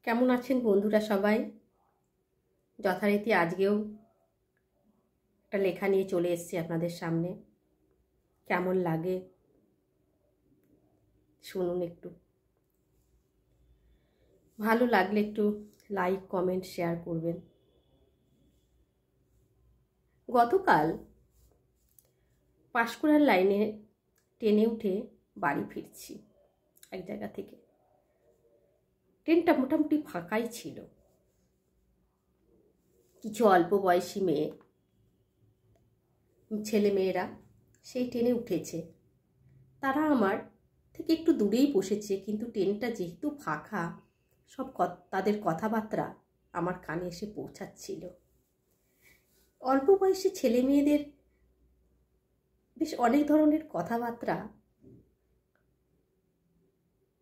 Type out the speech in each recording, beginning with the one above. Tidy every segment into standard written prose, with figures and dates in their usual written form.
কেমন আছেন বন্ধুরা সবাই? যথারীতি আজকেও একটা লেখা নিয়ে চলে এসেছি আপনাদের সামনে। কেমন লাগে শুনুন একটু। ভালো লাগলে একটু লাইক, কমেন্ট, শেয়ার করবেন। গতকাল পাঁশকুড়ার লাইনে ট্রেনে উঠে বাড়ি ফিরছি এক জায়গা থেকে। ট্রেনটা মোটামুটি ফাঁকাই ছিল। কিছু অল্প বয়সী ছেলে মেয়েরা সেই ট্রেনে উঠেছে। তারা আমার থেকে একটু দূরেই বসেছে, কিন্তু ট্রেনটা যেহেতু ফাঁকা, সব তাদের কথাবার্তা আমার কানে এসে পৌঁছাচ্ছিল। অল্প বয়সী ছেলে মেয়েদের বেশ অনেক ধরনের কথাবার্তা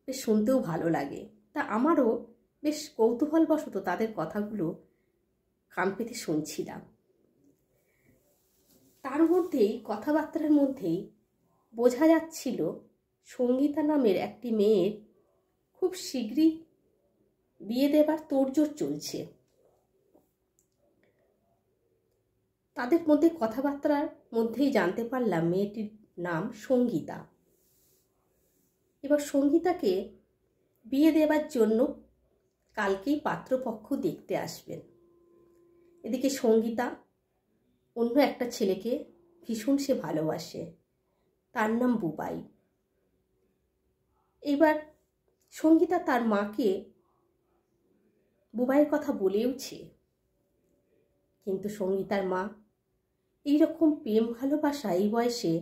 বেশ শুনতেও ভালো লাগে। তা আমারও বেশ কৌতূহলবশত তাদের কথাগুলো কান পেতে শুনছিলাম। তার মধ্যেই কথাবার্তার মধ্যেই বোঝা যাচ্ছিল সঙ্গীতা নামের একটি মেয়ের খুব শীঘ্রই বিয়ে দেবার তোড়জোড় চলছে। তাদের মধ্যে কথাবার্তার মধ্যেই জানতে পারলাম মেয়েটির নাম সঙ্গীতা। এবার সঙ্গীতাকে বিয়ে দেবার জন্য কালকেই পাত্রপক্ষ দেখতে আসবেন। এদিকে সঙ্গীতা অন্য একটা ছেলেকে ভীষণ সে ভালোবাসে, তার নাম বুবাই। এবার সঙ্গীতা তার মাকে বুবাইয়ের কথা বলেওছে, কিন্তু সঙ্গীতার মা এইরকম প্রেম ভালোবাসা এই বয়সে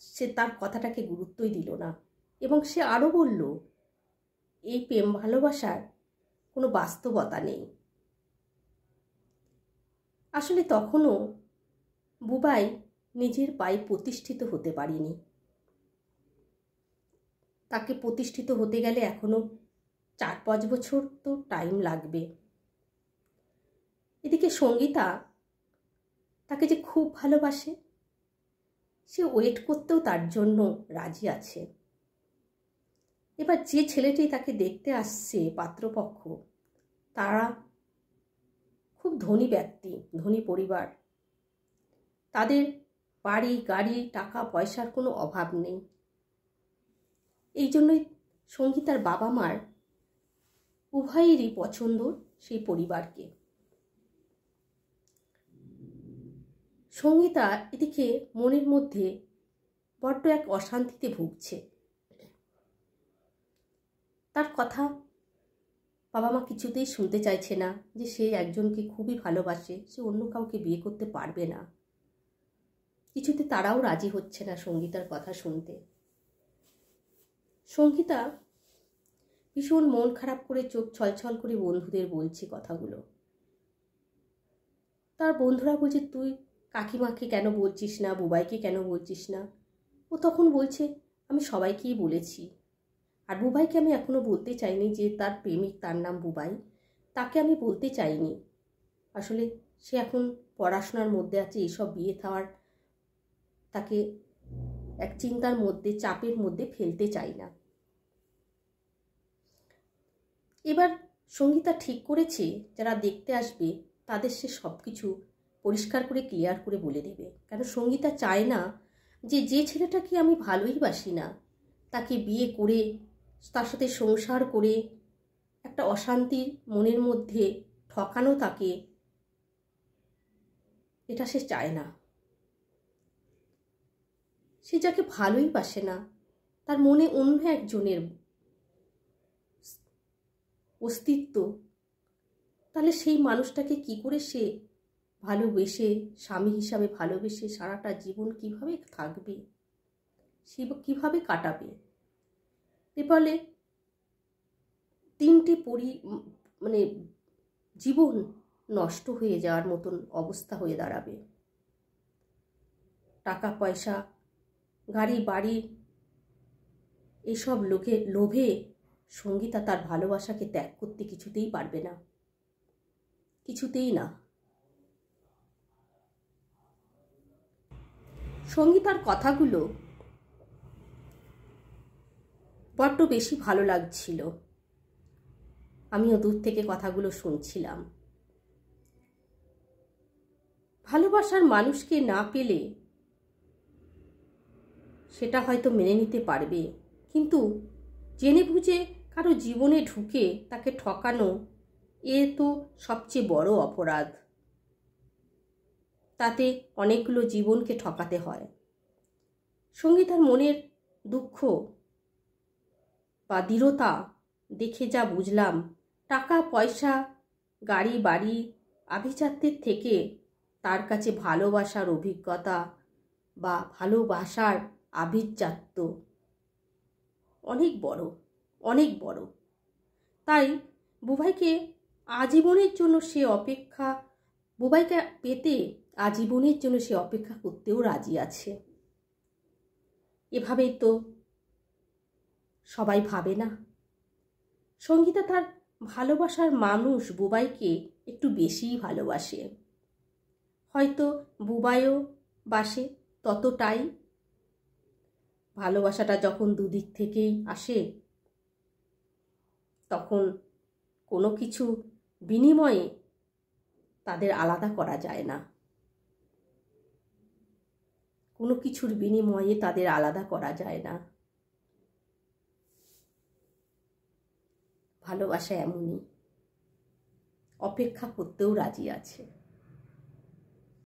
সে তার কথাটাকে গুরুত্বই দিল না। এবং সে আরও বলল এই প্রেম ভালোবাসার কোনো বাস্তবতা নেই। আসলে তখনও বুবাই নিজের পায়ে প্রতিষ্ঠিত হতে পারেনি। তাকে প্রতিষ্ঠিত হতে গেলে এখনো 4-5 বছর তো টাইম লাগবে। এদিকে সঙ্গীতা তাকে যে খুব ভালোবাসে, সে ওয়েট করতেও তার জন্য রাজি আছে। এবার যে ছেলেটি তাকে দেখতে আসছে পাত্রপক্ষ, তারা খুব ধনী ব্যক্তি, ধনী পরিবার। তাদের বাড়ি গাড়ি টাকা পয়সার কোনো অভাব নেই। এই জন্যই সঙ্গীতার বাবা মার উভয়েরই পছন্দ সেই পরিবারকে। সঙ্গীতা এদিকে মনের মধ্যে বড্ড এক অশান্তিতে ভুগছে। তার কথা বাবা মা কিছুতেই শুনতে চাইছে না যে সে একজনকে খুবই ভালোবাসে, সে অন্য কাউকে বিয়ে করতে পারবে না। কিছুতে তারাও রাজি হচ্ছে না সঙ্গীতার কথা শুনতে। সঙ্গীতা ভীষণ মন খারাপ করে চোখ ছলছল করে বন্ধুদের বলছে কথাগুলো। তার বন্ধুরা বলছে তুই কাকিমাকে কেন বলছিস না, বুবাইকে কেন বলছিস না? ও তখন বলছে আমি সবাইকেই বলেছি, আর বুবাইকে আমি এখনো বলতে চাইনি যে তার প্রেমিক তার নাম বুবাই, তাকে আমি বলতে চাইনি। আসলে সে এখন পড়াশোনার মধ্যে আছে, এইসব বিয়ে থাওয়ার তাকে এক চিন্তার মধ্যে, চাপের মধ্যে ফেলতে চাই না। এবার সঙ্গীতা ঠিক করেছে যারা দেখতে আসবে তাদের সে সব কিছু পরিষ্কার করে ক্লিয়ার করে বলে দেবে। কারণ সঙ্গীতা চায় না যে ছেলেটাকে আমি ভালোই বাসি না, তাকে বিয়ে করে তার সাথে সংসার করে একটা অশান্তির মনের মধ্যে ঠকানো তাকে, এটা সে চায় না। সে যাকে ভালোই বাসে না, তার মনে অন্য একজনের অস্তিত্ব, তাহলে সেই মানুষটাকে কি করে সে ভালোবেসে, স্বামী হিসাবে ভালোবেসে সারাটা জীবন কিভাবে থাকবে, সে কিভাবে কাটাবে? এরপরে 3টে জীবন নষ্ট হয়ে যাওয়ার মতন অবস্থা হয়ে দাঁড়াবে। টাকা পয়সা, গাড়ি বাড়ি, এসব লোভে সঙ্গীতা তার ভালোবাসাকে ত্যাগ করতে কিছুতেই পারবে না, কিছুতেই না। সঙ্গীতার কথাগুলো বড্ড বেশি ভালো লাগছিল। আমিও দূর থেকে কথাগুলো শুনছিলাম। ভালোবাসার মানুষকে না পেলে সেটা হয়তো মেনে নিতে পারবে, কিন্তু জেনে বুঝে কারো জীবনে ঢুকে তাকে ঠকানো, এ তো সবচেয়ে বড় অপরাধ। তাতে অনেকগুলো জীবনকে ঠকাতে হয়। সঙ্গীতার মনের দুঃখ বা দৃঢ়তা দেখে যা বুঝলাম, টাকা পয়সা গাড়ি বাড়ি আভিজাত্যের থেকে তার কাছে ভালোবাসার অভিজ্ঞতা বা ভালোবাসার আভিজাত্য অনেক বড়, অনেক বড়। তাই বুবাইকে আজীবনের জন্য সে অপেক্ষা, বুবাইকে পেতে আজীবনের জন্য সে অপেক্ষা করতেও রাজি আছে। এভাবেই তো সবাই ভাবে না? সঙ্গীতা তার ভালোবাসার মানুষ বুবাইকে একটু বেশিই ভালোবাসে। হয়তো বুবাইও বাসে ততটাই। ভালোবাসাটা যখন দুদিক থেকেই আসে, তখন কোনো কিছু বিনিময়ে তাদের আলাদা করা যায় না। কোনো কিছুর বিনিময়ে তাদের আলাদা করা যায় না। ভালোবাসা এমনই, অপেক্ষা করতেও রাজি আছে।